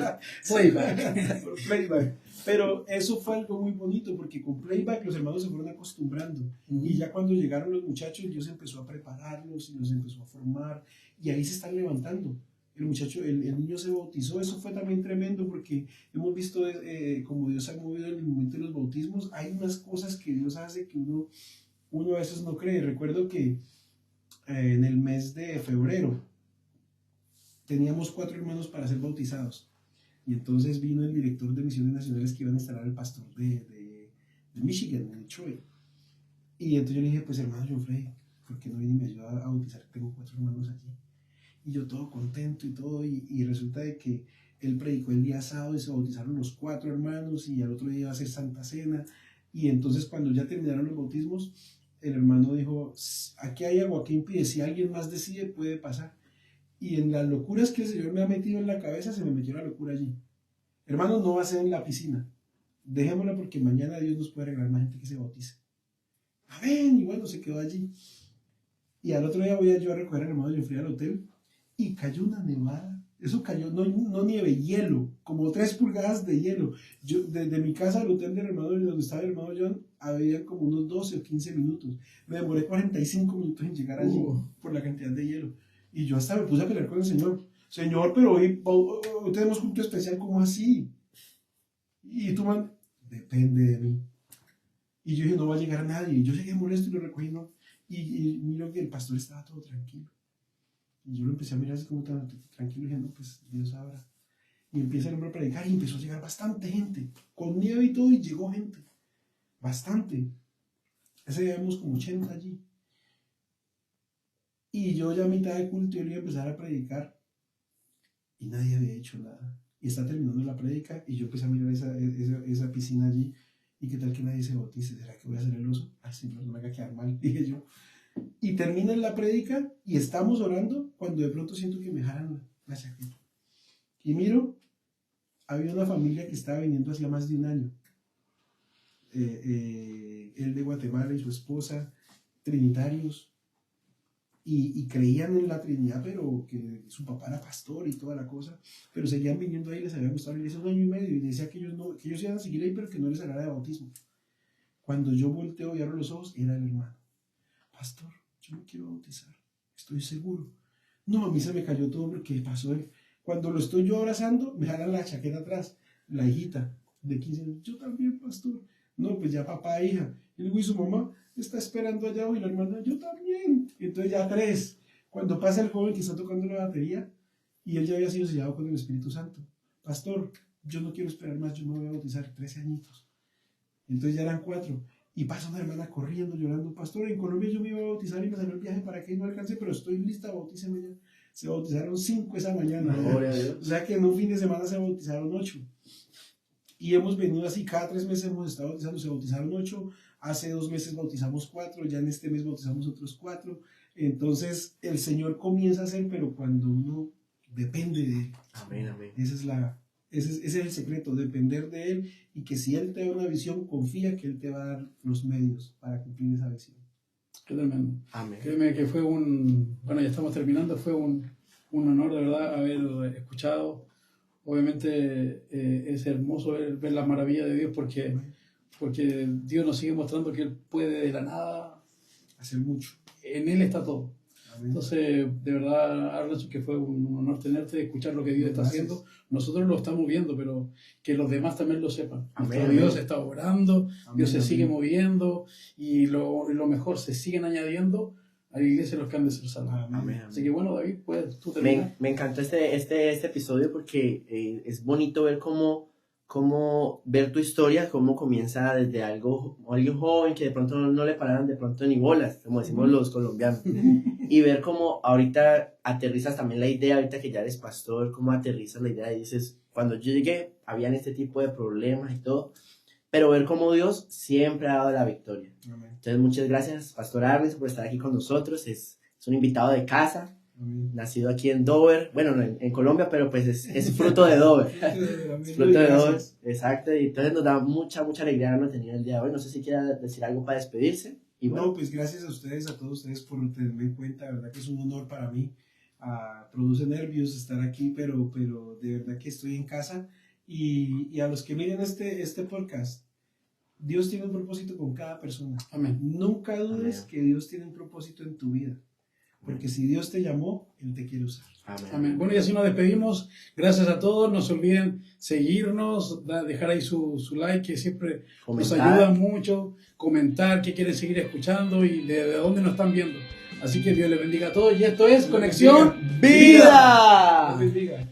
Playback. por Playback. Pero eso fue algo muy bonito porque con Playback los hermanos se fueron acostumbrando. Y ya cuando llegaron los muchachos, Dios empezó a prepararlos y los empezó a formar. Y ahí se están levantando. El niño se bautizó. Eso fue también tremendo porque hemos visto como Dios ha movido en el momento de los bautismos. Hay unas cosas que Dios hace que uno a veces no cree. Recuerdo que en el mes de febrero teníamos 4 hermanos para ser bautizados. Y entonces vino el director de Misiones Nacionales que iban a instalar el pastor de Michigan, de Detroit. Y entonces yo le dije, pues hermano John Frey, ¿por qué no viene y me ayuda a bautizar? Tengo 4 hermanos allí. Y yo todo contento y todo, y resulta de que él predicó el día sábado y se bautizaron los 4 hermanos y al otro día iba a ser Santa Cena. Y entonces cuando ya terminaron los bautismos, el hermano dijo, aquí hay agua, ¿qué impide? Si alguien más decide, puede pasar. Y en las locuras que el Señor me ha metido en la cabeza, se me metió la locura allí. Hermano, no va a ser en la piscina. Dejémosla porque mañana Dios nos puede regalar más gente que se bautice. Amén. Y bueno, se quedó allí. Y al otro día voy yo a recoger al hermano John Frey al hotel y cayó una nevada. Eso cayó, no nieve, hielo, como 3 pulgadas de hielo. Yo, desde mi casa al hotel del hermano, donde estaba el hermano John, había como unos 12 o 15 minutos. Me demoré 45 minutos en llegar allí por la cantidad de hielo. Y yo hasta me puse a pelear con el Señor. Señor, pero hoy tenemos culto especial, ¿cómo así? Y tú, man, depende de mí. Y yo dije, no va a llegar nadie. Y yo llegué molesto y lo recogí, ¿no? Y miro que el pastor estaba todo tranquilo. Y yo lo empecé a mirar así como tan tranquilo y dije, no, pues Dios sabrá. Y empieza el hombre a predicar y empezó a llegar bastante gente, con nieve y todo, y llegó gente. Bastante. Ese día vemos como 80 allí. Y yo ya a mitad de culto yo le iba a empezar a predicar y nadie había hecho nada. Y está terminando la prédica y yo empecé a mirar esa piscina allí y qué tal que nadie se bautice. ¿Será que voy a hacer el oso? Ay, Señor, no me haga quedar mal, dije yo. Y termina la prédica y estamos orando cuando de pronto siento que me jalan la chaqueta. Y miro, había una familia que estaba viniendo hacía más de un año. Él de Guatemala y su esposa, trinitarios. Y creían en la Trinidad, pero que su papá era pastor y toda la cosa, pero seguían viniendo ahí, les había gustado la iglesia 1 año y medio, y decía que ellos iban a seguir ahí, pero que no les haga de bautismo. Cuando yo volteo y abro los ojos, era el hermano. Pastor, yo me quiero bautizar, estoy seguro. No, a mí se me cayó todo porque pasó él. Cuando lo estoy yo abrazando, me jalan la chaqueta atrás, la hijita de 15 años, yo también, pastor. No, pues ya papá e hija. Y luego, ¿y su mamá? Está esperando allá, y la hermana, yo también. Entonces ya 3. Cuando pasa el joven que está tocando la batería y él ya había sido sellado con el Espíritu Santo. Pastor, yo no quiero esperar más, yo me voy a bautizar, 13 añitos. Entonces ya eran 4. Y pasa una hermana corriendo, llorando. Pastor, en Colombia yo me iba a bautizar y me salió el viaje para que no alcance, pero estoy lista, bautíceme ya. Se bautizaron 5 esa mañana. Gloria a Dios. O sea que en un fin de semana se bautizaron 8. Y hemos venido así, cada 3 meses hemos estado bautizando, se bautizaron 8, hace 2 meses bautizamos 4, ya en este mes bautizamos otros 4. Entonces el Señor comienza a hacer, pero cuando uno depende de Él. Amén, amén. Ese es el secreto, depender de Él, y que si Él te da una visión, confía que Él te va a dar los medios para cumplir esa visión. Qué tremendo. Amén. Créeme que bueno, ya estamos terminando, fue un un honor de verdad haber escuchado. Obviamente es hermoso ver la maravilla de Dios porque Dios nos sigue mostrando que Él puede de la nada, Hacer mucho. en Él está todo. Amén. Entonces, de verdad, Arlenson, que fue un honor tenerte, escuchar lo que Dios está Gracias. haciendo. Nosotros lo estamos viendo, pero que los demás también lo sepan. Amén, Nuestro Dios amén. está orando, Amén, Dios se amén. sigue moviendo y lo mejor, se siguen añadiendo a la iglesia los que han de ser salvos. Amén. Amén, Así amén. que bueno, David, pues tú terminas. Me encantó este episodio porque es bonito ver cómo ver tu historia, cómo comienza desde alguien joven que de pronto no le pararan de pronto ni bolas, como decimos los colombianos, y ver cómo ahorita aterrizas también la idea, ahorita que ya eres pastor, cómo aterrizas la idea y dices, cuando yo llegué, habían este tipo de problemas y todo, pero ver cómo Dios siempre ha dado la victoria. Amén. Entonces, muchas gracias, Pastor Arles, por estar aquí con nosotros. Es un invitado de casa, Amén. nacido aquí en Dover, bueno, no, en Colombia, pero pues es fruto de Dover. Amén. Es fruto de Dover, Gracias. exacto. Y entonces nos da mucha alegría haberlo tenido el día de hoy. No sé si quiera decir algo para despedirse. Y bueno, No, pues gracias a ustedes, a todos ustedes por tenerme en cuenta. La verdad que es un honor para mí. Produce nervios estar aquí, pero de verdad que estoy en casa. Y a los que miren este podcast, Dios tiene un propósito con cada persona. Amén. Nunca dudes Amén. que Dios tiene un propósito en tu vida. Porque si Dios te llamó, Él te quiere usar. amén. Amén. Bueno, y así nos despedimos. Gracias a todos. No se olviden seguirnos, dejar ahí su like, que siempre nos Comentar. ayuda mucho. Comentar qué quieren seguir escuchando y de dónde nos están viendo. Así que Dios les bendiga a todos. Y esto es Conexión ¡Vida! Dios bendiga.